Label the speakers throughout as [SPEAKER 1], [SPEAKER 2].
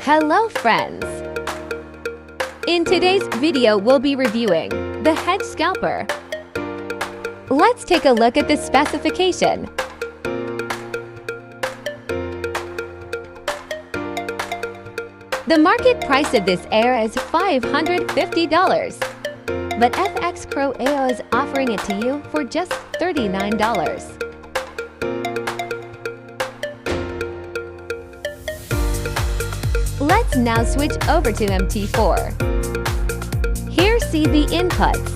[SPEAKER 1] Hello friends! In today's video we'll be reviewing the Hedge Scalper. Let's take a look at the specification. The market price of this AIR is $550, but FX Pro AO is offering it to you for just $39. Let's now switch over to MT4. Here see the inputs.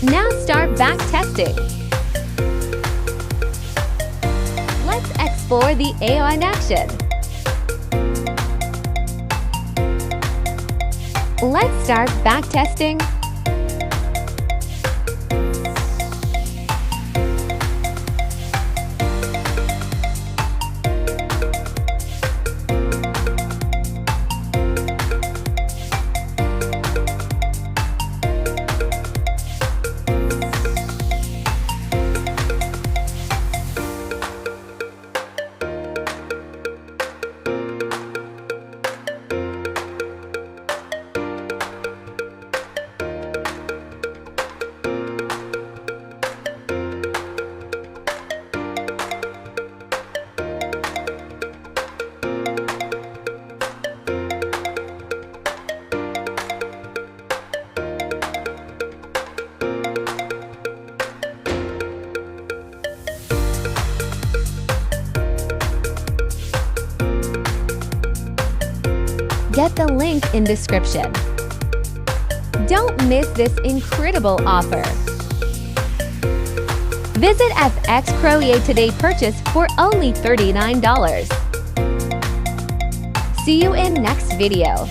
[SPEAKER 1] Now start backtesting. Let's explore the AO in action. Let's start backtesting. Get the link in description. Don't miss this incredible offer. Visit FX Pro EA today, purchase for only $39. See you in next video.